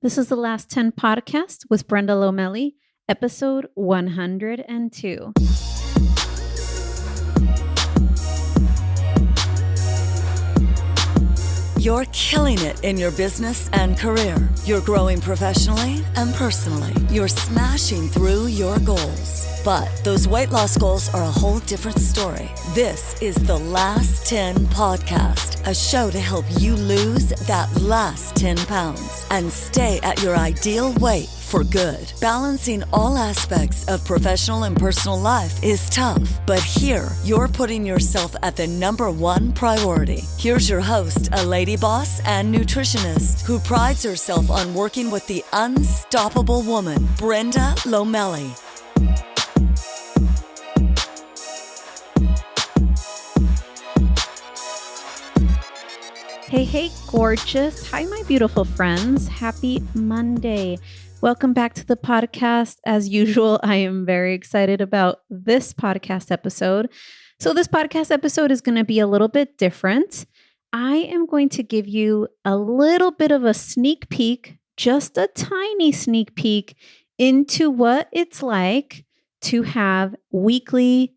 This is the Last 10 podcast with Brenda Lomelli, episode 102. You're killing it in your business and career. You're growing professionally and personally. You're smashing through your goals. But those weight loss goals are a whole different story. This is the Last 10 podcast, a show to help you lose that last 10 pounds and stay at your ideal weight for good. Balancing all aspects of professional and personal life is tough, but here you're putting yourself at the number one priority. Here's your host, a lady boss and nutritionist who prides herself on working with the unstoppable woman, Brenda Lomelli. Hey, gorgeous. Hi, my beautiful friends. Happy Monday. Welcome back to the podcast. As usual, I am very excited about this podcast episode. So this podcast episode is going to be a little bit different. I am going to give you a little bit of a sneak peek, just a tiny sneak peek into what it's like to have weekly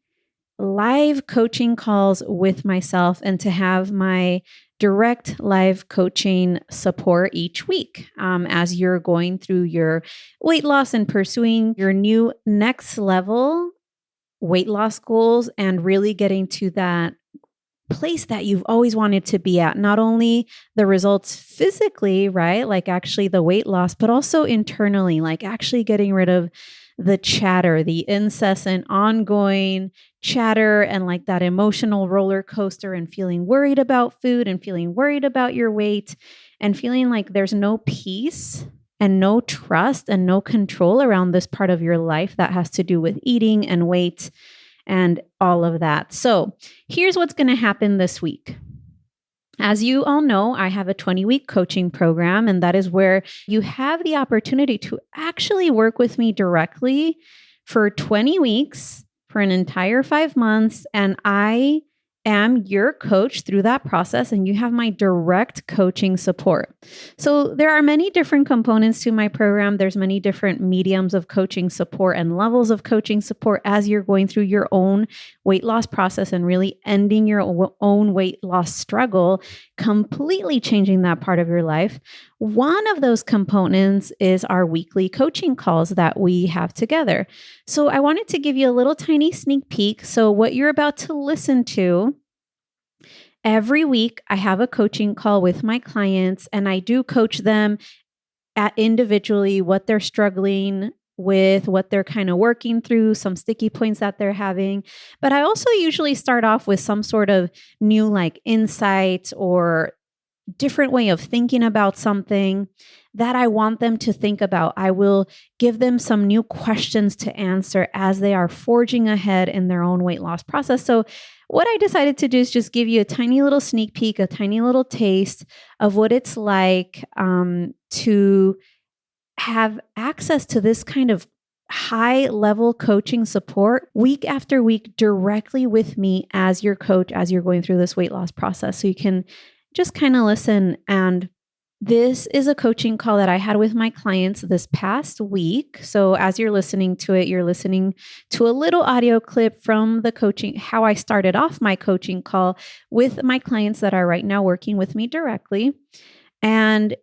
live coaching calls with myself and to have my direct live coaching support each week as you're going through your weight loss and pursuing your new next level weight loss goals and really getting to that place that you've always wanted to be at. Not only the results physically, right? Like actually the weight loss, but also internally, like actually getting rid of the chatter, the incessant ongoing chatter and like that emotional roller coaster and feeling worried about food and feeling worried about your weight and feeling like there's no peace and no trust and no control around this part of your life that has to do with eating and weight and all of that. So here's what's going to happen this week. As you all know, I have a 20-week coaching program, and that is where you have the opportunity to actually work with me directly for 20 weeks, for an entire 5 months, and I am your coach through that process, and you have my direct coaching support. So there are many different components to my program. There's many different mediums of coaching support and levels of coaching support as you're going through your own weight loss process and really ending your own weight loss struggle, completely changing that part of your life. One of those components is our weekly coaching calls that we have together. So I wanted to give you a little tiny sneak peek. So what you're about to listen to, every week I have a coaching call with my clients and I do coach them at individually what they're struggling with, what they're kind of working through, some sticky points that they're having. But I also usually start off with some sort of new like insight or different way of thinking about something that I want them to think about. I will give them some new questions to answer as they are forging ahead in their own weight loss process. So what I decided to do is just give you a tiny little sneak peek, a tiny little taste of what it's like to have access to this kind of high level coaching support week after week directly with me as your coach, as you're going through this weight loss process. So you can just kind of listen. And this is a coaching call that I had with my clients this past week. So as you're listening to it, you're listening to a little audio clip from the coaching, how I started off my coaching call with my clients that are right now working with me directly, and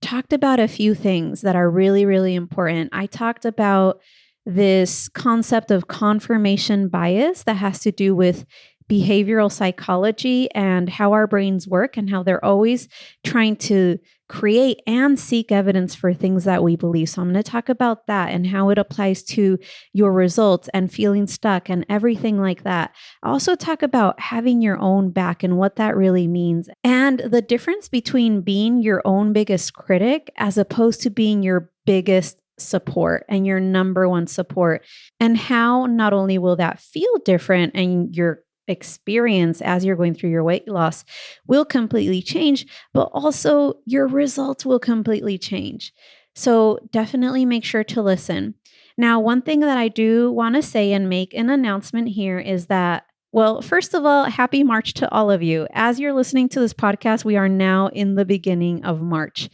talked about a few things that are really, really important. I talked about this concept of confirmation bias that has to do with behavioral psychology and how our brains work and how they're always trying to create and seek evidence for things that we believe. So I'm going to talk about that and how it applies to your results and feeling stuck and everything like that. I also talk about having your own back and what that really means and the difference between being your own biggest critic as opposed to being your biggest support and your number one support, and how not only will that feel different and your experience as you're going through your weight loss will completely change, but also your results will completely change. So definitely make sure to listen. Now, one thing that I do want to say and make an announcement here is that, well, first of all, happy March to all of you. As you're listening to this podcast, we are now in the beginning of March.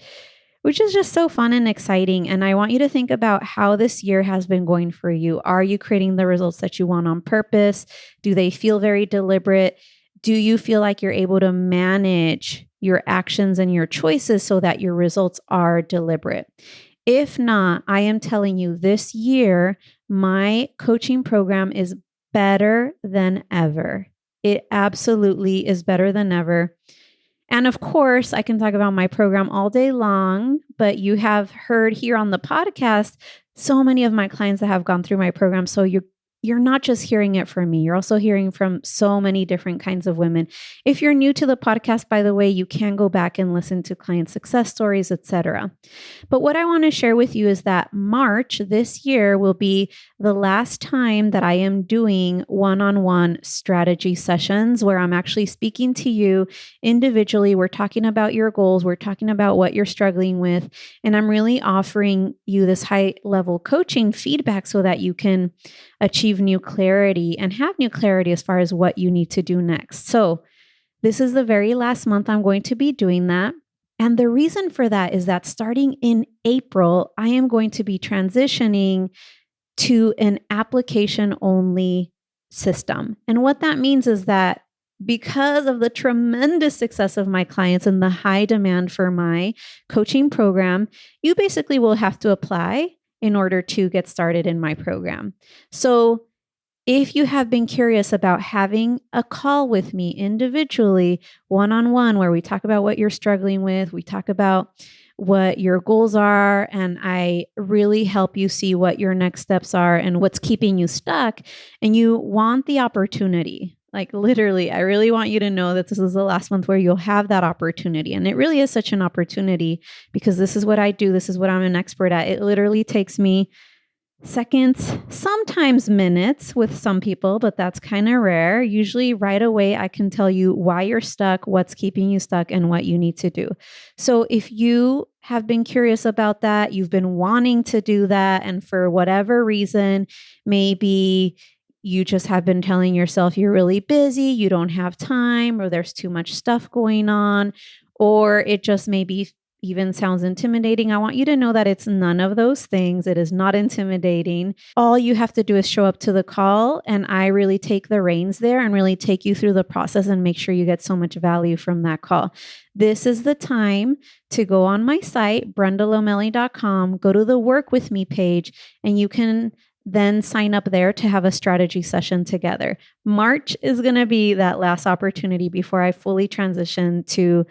which is just so fun and exciting. And I want you to think about how this year has been going for you. Are you creating the results that you want on purpose? Do they feel very deliberate? Do you feel like you're able to manage your actions and your choices so that your results are deliberate? If not, I am telling you, this year, my coaching program is better than ever. It absolutely is better than ever. And of course, I can talk about my program all day long, but you have heard here on the podcast so many of my clients that have gone through my program. So you're not just hearing it from me. You're also hearing from so many different kinds of women. If you're new to the podcast, by the way, you can go back and listen to client success stories, etc. But what I want to share with you is that March this year will be the last time that I am doing one-on-one strategy sessions where I'm actually speaking to you individually. We're talking about your goals. We're talking about what you're struggling with. And I'm really offering you this high level coaching feedback so that you can achieve new clarity and have new clarity as far as what you need to do next. So this is the very last month I'm going to be doing that. And the reason for that is that starting in April, I am going to be transitioning to an application only system. And what that means is that because of the tremendous success of my clients and the high demand for my coaching program, you basically will have to apply in order to get started in my program. So if you have been curious about having a call with me individually, one-on-one, where we talk about what you're struggling with, we talk about what your goals are, and I really help you see what your next steps are and what's keeping you stuck, and you want the opportunity, like literally, I really want you to know that this is the last month where you'll have that opportunity. And it really is such an opportunity because this is what I do. This is what I'm an expert at. It literally takes me seconds, sometimes minutes with some people, but that's kind of rare. Usually right away, I can tell you why you're stuck, what's keeping you stuck, and what you need to do. So if you have been curious about that, you've been wanting to do that, and for whatever reason, maybe you just have been telling yourself you're really busy, you don't have time, or there's too much stuff going on, or it just maybe even sounds intimidating. I want you to know that it's none of those things. It is not intimidating. All you have to do is show up to the call, and I really take the reins there and really take you through the process and make sure you get so much value from that call. This is the time to go on my site, brendalomelli.com, go to the Work With Me page, and you can then sign up there to have a strategy session together. March is going to be that last opportunity before I fully transition to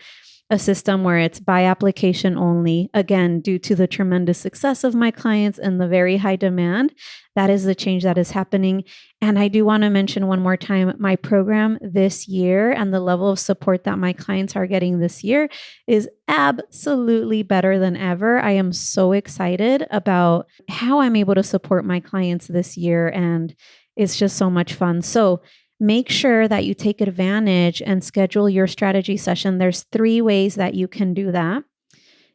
a system where it's by application only. Again, due to the tremendous success of my clients and the very high demand, that is the change that is happening. And I do want to mention one more time, my program this year and the level of support that my clients are getting this year is absolutely better than ever. I am so excited about how I'm able to support my clients this year, and it's just so much fun. So make sure that you take advantage and schedule your strategy session. There's 3 ways that you can do that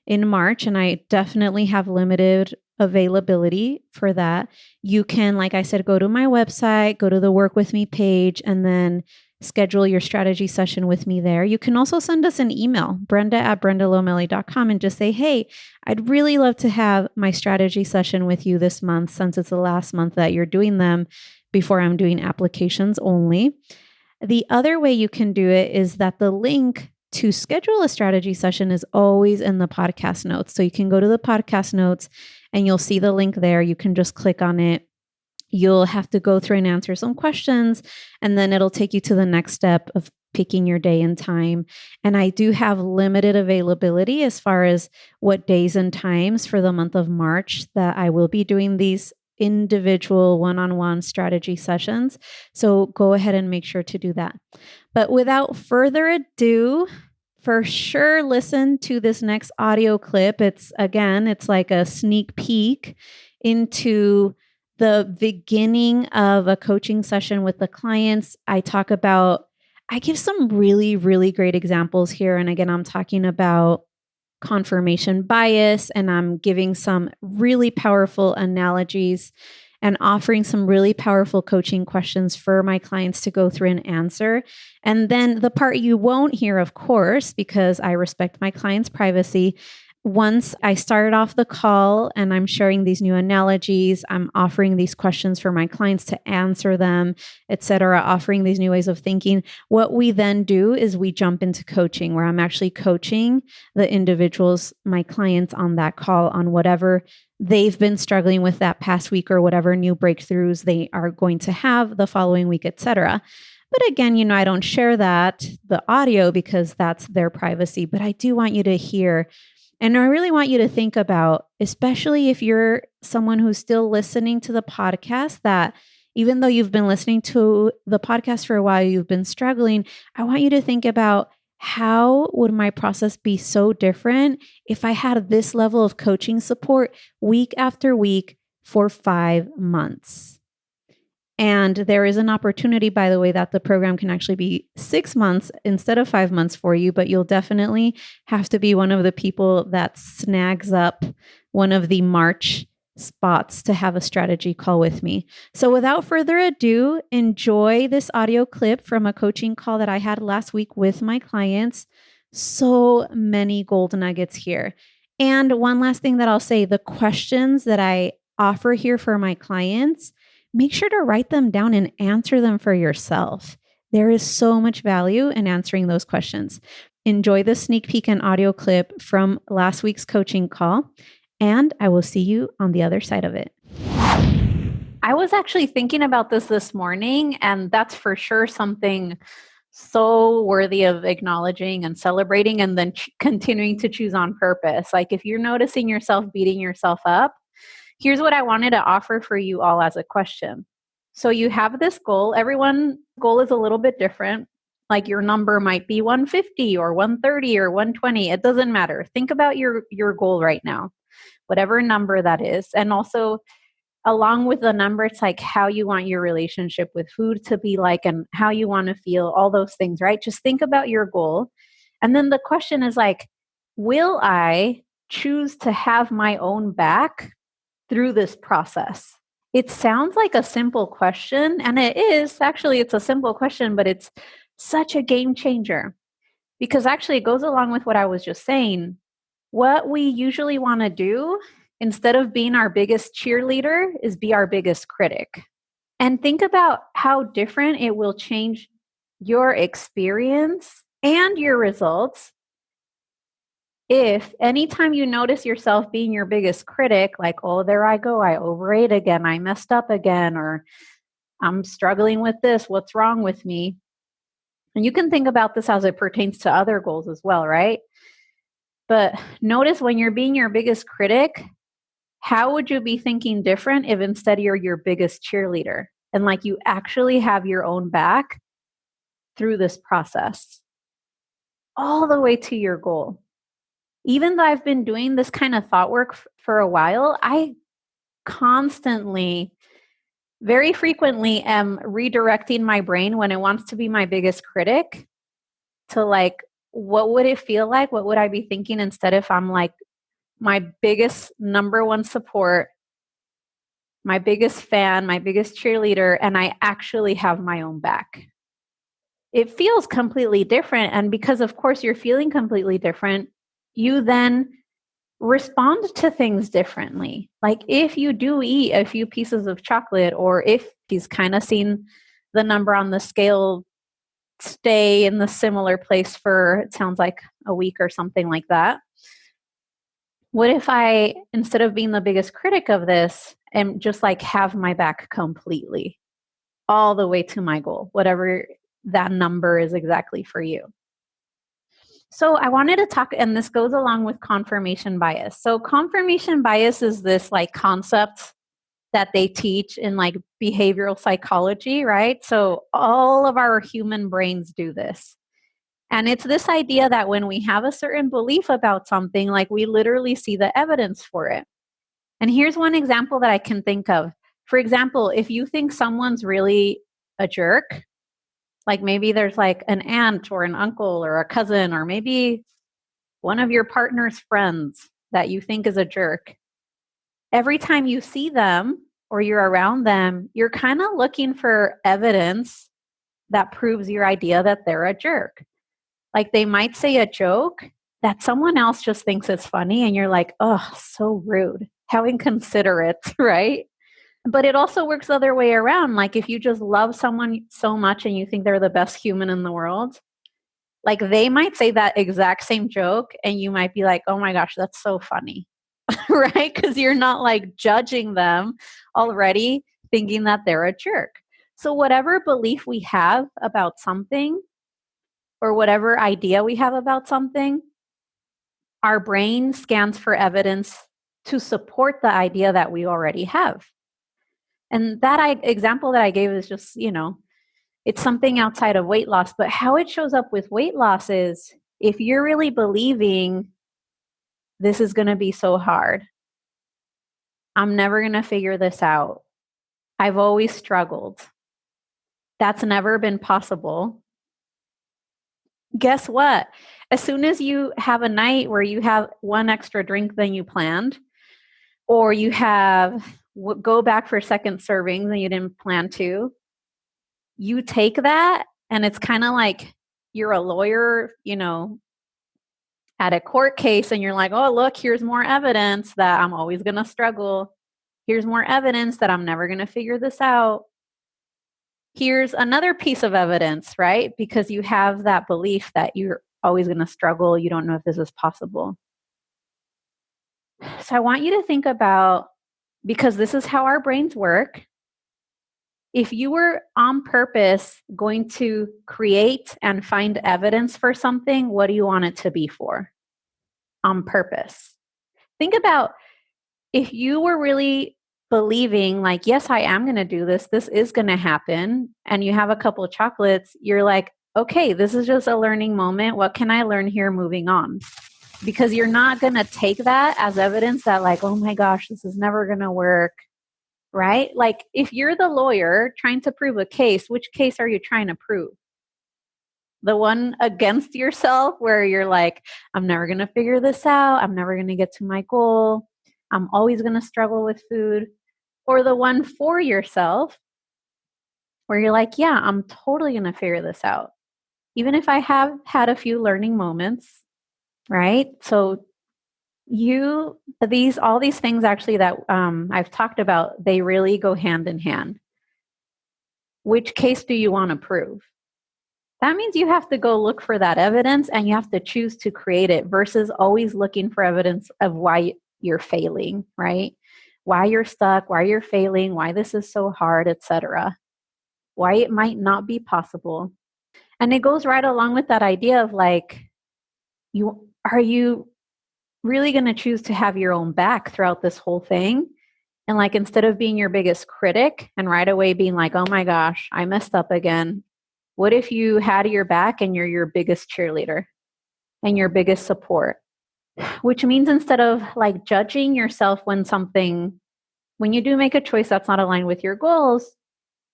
in March, and I definitely have limited availability for that. You can, like I said, go to my website, go to the Work With Me page, and then schedule your strategy session with me there. You can also send us an email, brenda@brendalomelli.com, and just say, hey, I'd really love to have my strategy session with you this month, since it's the last month that you're doing them before I'm doing applications only. The other way you can do it is that the link to schedule a strategy session is always in the podcast notes. So you can go to the podcast notes and you'll see the link there. You can just click on it. You'll have to go through and answer some questions, and then it'll take you to the next step of picking your day and time. And I do have limited availability as far as what days and times for the month of March that I will be doing these individual one-on-one strategy sessions. So go ahead and make sure to do that. But without further ado, for sure, listen to this next audio clip. It's like a sneak peek into the beginning of a coaching session with the clients. I give some really, really great examples here. And again, I'm talking about confirmation bias, and I'm giving some really powerful analogies and offering some really powerful coaching questions for my clients to go through and answer. And then the part you won't hear, of course, because I respect my clients' privacy, once I started off the call and I'm sharing these new analogies, I'm offering these questions for my clients to answer them, etc., offering these new ways of thinking, what we then do is we jump into coaching, where I'm actually coaching the individuals, my clients, on that call on whatever they've been struggling with that past week or whatever new breakthroughs they are going to have the following week, etc. But again, I don't share the audio, because that's their privacy. But I do want you to hear, and I really want you to think about, especially if you're someone who's still listening to the podcast, that even though you've been listening to the podcast for a while, you've been struggling. I want you to think about, how would my process be so different if I had this level of coaching support week after week for 5 months? And there is an opportunity, by the way, that the program can actually be 6 months instead of 5 months for you, but you'll definitely have to be one of the people that snags up one of the March spots to have a strategy call with me. So without further ado, enjoy this audio clip from a coaching call that I had last week with my clients. So many gold nuggets here. And one last thing that I'll say, the questions that I offer here for my clients, make sure to write them down and answer them for yourself. There is so much value in answering those questions. Enjoy the sneak peek and audio clip from last week's coaching call, and I will see you on the other side of it. I was actually thinking about this morning, and that's for sure something so worthy of acknowledging and celebrating, and then continuing to choose on purpose. Like, if you're noticing yourself beating yourself up, here's what I wanted to offer for you all as a question. So you have this goal. Everyone's goal is a little bit different. Like, your number might be 150 or 130 or 120. It doesn't matter. Think about your goal right now, whatever number that is. And also, along with the number, it's like how you want your relationship with food to be like, and how you want to feel, all those things, right? Just think about your goal. And then the question is like, will I choose to have my own back through this process? It sounds like a simple question, and it is. Actually, it's a simple question, but it's such a game changer, because actually it goes along with what I was just saying. What we usually want to do, instead of being our biggest cheerleader, is be our biggest critic. And think about how different it will change your experience and your results if anytime you notice yourself being your biggest critic, like, oh, there I go, I overate again, I messed up again, or I'm struggling with this, what's wrong with me? And you can think about this as it pertains to other goals as well, right? But notice, when you're being your biggest critic, how would you be thinking different if instead you're your biggest cheerleader, and like, you actually have your own back through this process all the way to your goal? Even though I've been doing this kind of thought work for a while, I constantly, very frequently, am redirecting my brain when it wants to be my biggest critic to like, what would it feel like? What would I be thinking instead if I'm like my biggest number one support, my biggest fan, my biggest cheerleader, and I actually have my own back? It feels completely different. And because, of course, you're feeling completely different, you then respond to things differently. Like, if you do eat a few pieces of chocolate, or if he's kind of seen the number on the scale stay in the similar place for, it sounds like, a week or something like that. What if I, instead of being the biggest critic of this, am just like, have my back completely all the way to my goal, whatever that number is exactly for you? So I wanted to talk, and this goes along with confirmation bias. So confirmation bias is this like concept that they teach in like behavioral psychology, right? So all of our human brains do this. And it's this idea that when we have a certain belief about something, like, we literally see the evidence for it. And here's one example that I can think of. For example, if you think someone's really a jerk, like maybe there's like an aunt or an uncle or a cousin, or maybe one of your partner's friends that you think is a jerk. Every time you see them or you're around them, you're kind of looking for evidence that proves your idea that they're a jerk. Like, they might say a joke, that someone else just thinks it's funny and you're like, oh, so rude, how inconsiderate, right? But it also works the other way around. Like if you just love someone so much and you think they're the best human in the world, like they might say that exact same joke and you might be like, oh my gosh, that's so funny, right? Because you're not like judging them already, thinking that they're a jerk. So whatever belief we have about something or whatever idea we have about something, our brain scans for evidence to support the idea that we already have. And that example that I gave is just, it's something outside of weight loss, but how it shows up with weight loss is if you're really believing this is going to be so hard, I'm never going to figure this out, I've always struggled, that's never been possible. Guess what? As soon as you have a night where you have one extra drink than you planned, or you go back for second servings and you didn't plan to, you take that and it's kind of like you're a lawyer, at a court case and you're like, oh, look, here's more evidence that I'm always going to struggle. Here's more evidence that I'm never going to figure this out. Here's another piece of evidence, right? Because you have that belief that you're always going to struggle. You don't know if this is possible. So I want you to think about, because this is how our brains work, if you were on purpose going to create and find evidence for something, what do you want it to be for? On purpose. Think about if you were really believing like, yes, I am going to do this. This is going to happen. And you have a couple of chocolates. You're like, okay, this is just a learning moment. What can I learn here moving on? Because you're not going to take that as evidence that like, oh my gosh, this is never going to work. Right? Like if you're the lawyer trying to prove a case, which case are you trying to prove? The one against yourself where you're like, I'm never going to figure this out. I'm never going to get to my goal. I'm always going to struggle with food. Or the one for yourself where you're like, yeah, I'm totally going to figure this out. Even if I have had a few learning moments, right? So all these things actually that I've talked about, they really go hand in hand. Which case do you want to prove? That means you have to go look for that evidence and you have to choose to create it versus always looking for evidence of why you're failing, right? Why you're stuck, why you're failing, why this is so hard, etc. Why it might not be possible. And it goes right along with that idea of like, are you really going to choose to have your own back throughout this whole thing? And like, instead of being your biggest critic and right away being like, oh my gosh, I messed up again. What if you had your back and you're your biggest cheerleader and your biggest support? Which means instead of like judging yourself when you do make a choice that's not aligned with your goals,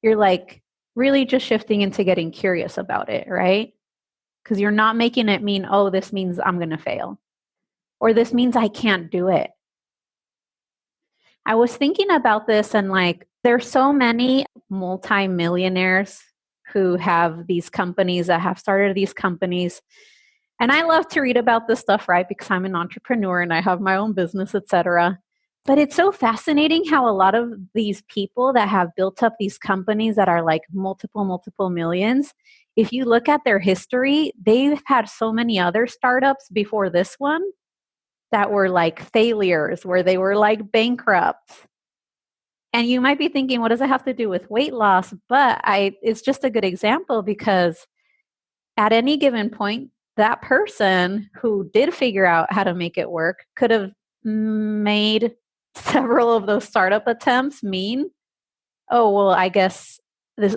you're like really just shifting into getting curious about it, right? Because you're not making it mean, oh, this means I'm going to fail. Or this means I can't do it. I was thinking about this and like, there's so many multimillionaires who have these companies that have started these companies. And I love to read about this stuff, right? Because I'm an entrepreneur and I have my own business, etc. But it's so fascinating how a lot of these people that have built up these companies that are like multiple millions, if you look at their history, they've had so many other startups before this one that were like failures, where they were like bankrupt. And you might be thinking, what does it have to do with weight loss? But it's just a good example because at any given point, that person who did figure out how to make it work could have made several of those startup attempts mean, oh, well, I guess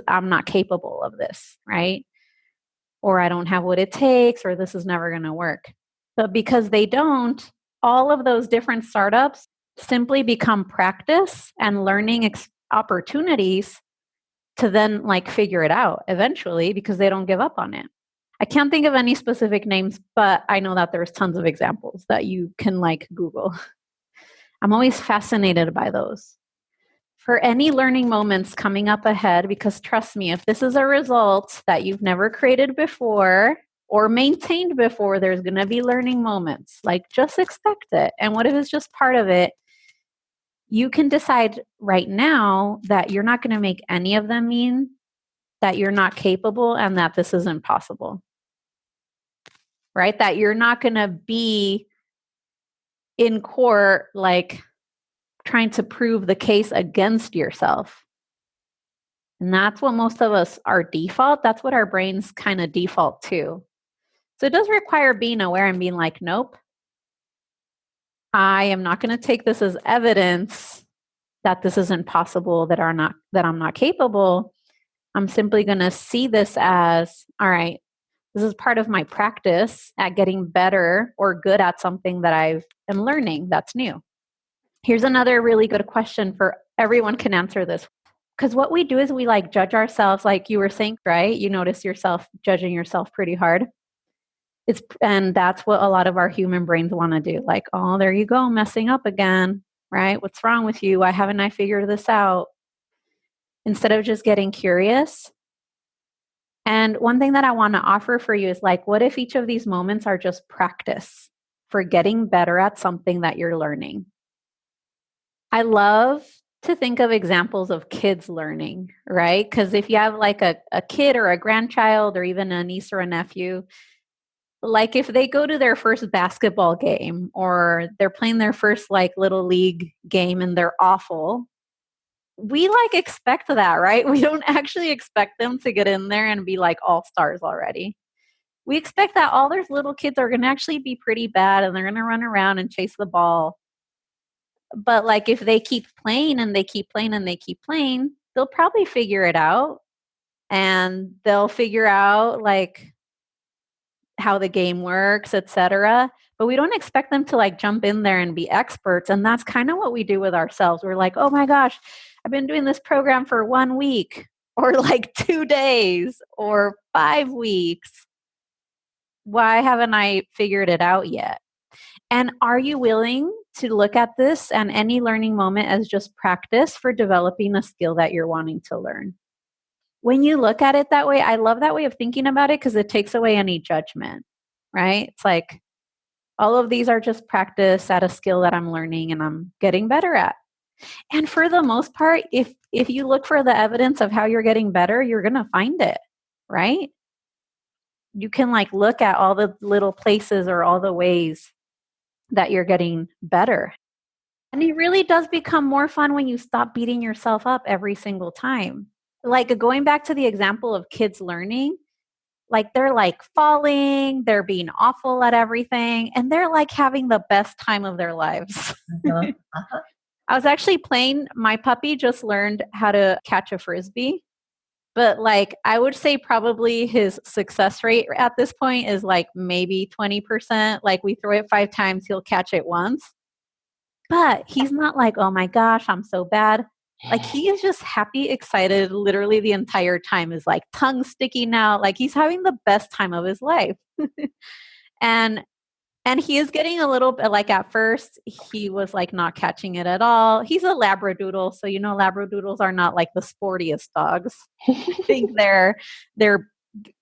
I'm not capable of this, right? Or I don't have what it takes, or this is never going to work. But because they don't, all of those different startups simply become practice and learning opportunities to then like figure it out eventually because they don't give up on it. I can't think of any specific names, but I know that there's tons of examples that you can like Google. I'm always fascinated by those. For any learning moments coming up ahead, because trust me, if this is a result that you've never created before, or maintained before, there's going to be learning moments. Like, just expect it. And what if it's just part of it? You can decide right now that you're not going to make any of them mean that you're not capable and that this isn't possible, right? That you're not going to be in court, like trying to prove the case against yourself. And that's what most of us, our default, that's what our brains kind of default to. So it does require being aware and being like, nope, I am not going to take this as evidence that this isn't possible, that I'm not capable. I'm simply going to see this as, all right, this is part of my practice at getting better or good at something that I am learning that's new. Here's another really good question for everyone can answer this. Because what we do is we like judge ourselves, like you were saying, right? You notice yourself judging yourself pretty hard. And that's what a lot of our human brains want to do. Like, oh, there you go, messing up again, right? What's wrong with you? Why haven't I figured this out? Instead of just getting curious. And one thing that I want to offer for you is like, what if each of these moments are just practice for getting better at something that you're learning? I love to think of examples of kids learning, right? Because if you have like a kid or a grandchild or even a niece or a nephew, like if they go to their first basketball game or they're playing their first like little league game and they're awful, we like expect that, right? We don't actually expect them to get in there and be like all stars already. We expect that all those little kids are going to actually be pretty bad and they're going to run around and chase the ball. But like if they keep playing and they keep playing and they keep playing, they'll probably figure it out, and they'll figure out like how the game works, etc. But we don't expect them to like jump in there and be experts. And that's kind of what we do with ourselves. We're like, oh my gosh, I've been doing this program for 1 week or like 2 days or 5 weeks. Why haven't I figured it out yet? And are you willing to look at this and any learning moment as just practice for developing a skill that you're wanting to learn? When you look at it that way, I love that way of thinking about it because it takes away any judgment, right? It's like all of these are just practice at a skill that I'm learning and I'm getting better at. And for the most part, if you look for the evidence of how you're getting better, you're going to find it, right? You can like look at all the little places or all the ways that you're getting better. And it really does become more fun when you stop beating yourself up every single time. Like going back to the example of kids learning, like they're like falling, they're being awful at everything, and they're like having the best time of their lives. I was actually playing, my puppy just learned how to catch a Frisbee, but like I would say probably his success rate at this point is like maybe 20%. Like we throw it 5 times, he'll catch it once. But he's not like, oh my gosh, I'm so bad. Like he is just happy, excited, literally the entire time, is like tongue sticking out. Like he's having the best time of his life. and he is getting a little bit like at first he was like not catching it at all. He's a Labradoodle. So, you know, Labradoodles are not like the sportiest dogs. I think they're,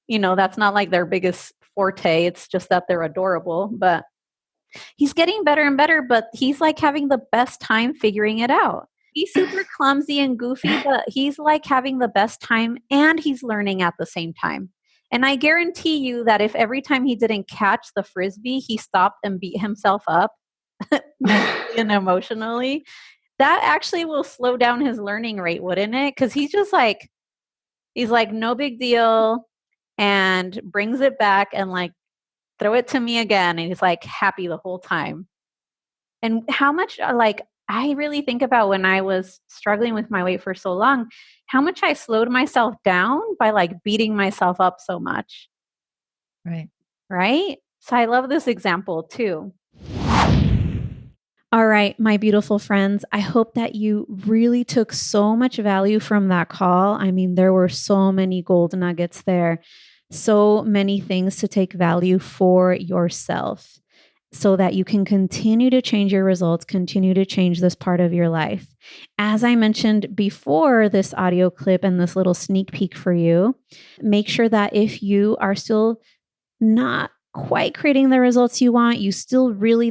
you know, that's not like their biggest forte. It's just that they're adorable, but he's getting better and better, but he's like having the best time figuring it out. He's super clumsy and goofy, but he's like having the best time and he's learning at the same time. And I guarantee you that if every time he didn't catch the Frisbee, he stopped and beat himself up mentally and emotionally, that actually will slow down his learning rate, wouldn't it? Because he's just like, he's like, no big deal, and brings it back and like, throw it to me again. And he's like happy the whole time. And how much like, I really think about when I was struggling with my weight for so long, how much I slowed myself down by like beating myself up so much. Right. Right? So I love this example too. All right, my beautiful friends, I hope that you really took so much value from that call. I mean, there were so many gold nuggets there, so many things to take value for yourself, so that you can continue to change your results, continue to change this part of your life. As I mentioned before this audio clip and this little sneak peek for you, make sure that if you are still not quite creating the results you want,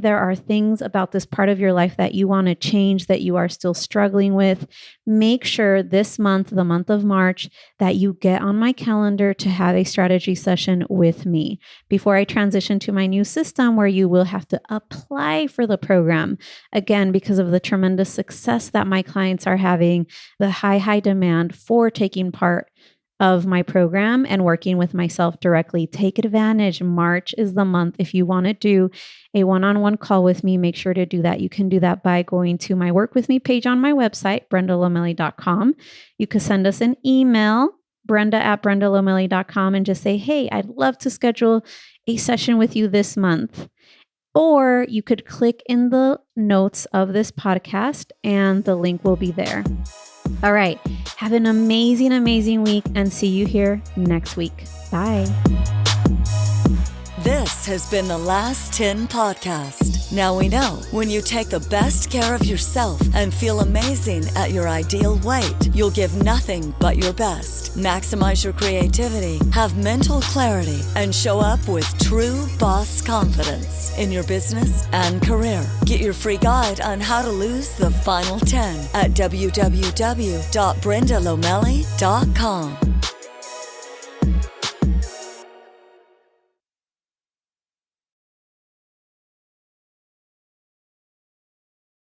there are things about this part of your life that you want to change that you are still struggling with, make sure this month, the month of March, that you get on my calendar to have a strategy session with me before I transition to my new system where you will have to apply for the program. Again, because of the tremendous success that my clients are having, the high demand for taking part of my program and working with myself directly. Take advantage. March is the month. If you want to do a one-on-one call with me, make sure to do that. You can do that by going to my Work With Me page on my website, brendalomelli.com. You can send us an email, brenda@brendalomelli.com, and just say, hey, I'd love to schedule a session with you this month. Or you could click in the notes of this podcast and the link will be there. All right. Have an amazing week and see you here next week. Bye. This has been the Last 10 Podcast. Now we know when you take the best care of yourself and feel amazing at your ideal weight, you'll give nothing but your best. Maximize your creativity, have mental clarity, and show up with true boss confidence in your business and career. Get your free guide on how to lose the final 10 at www.brendalomelli.com.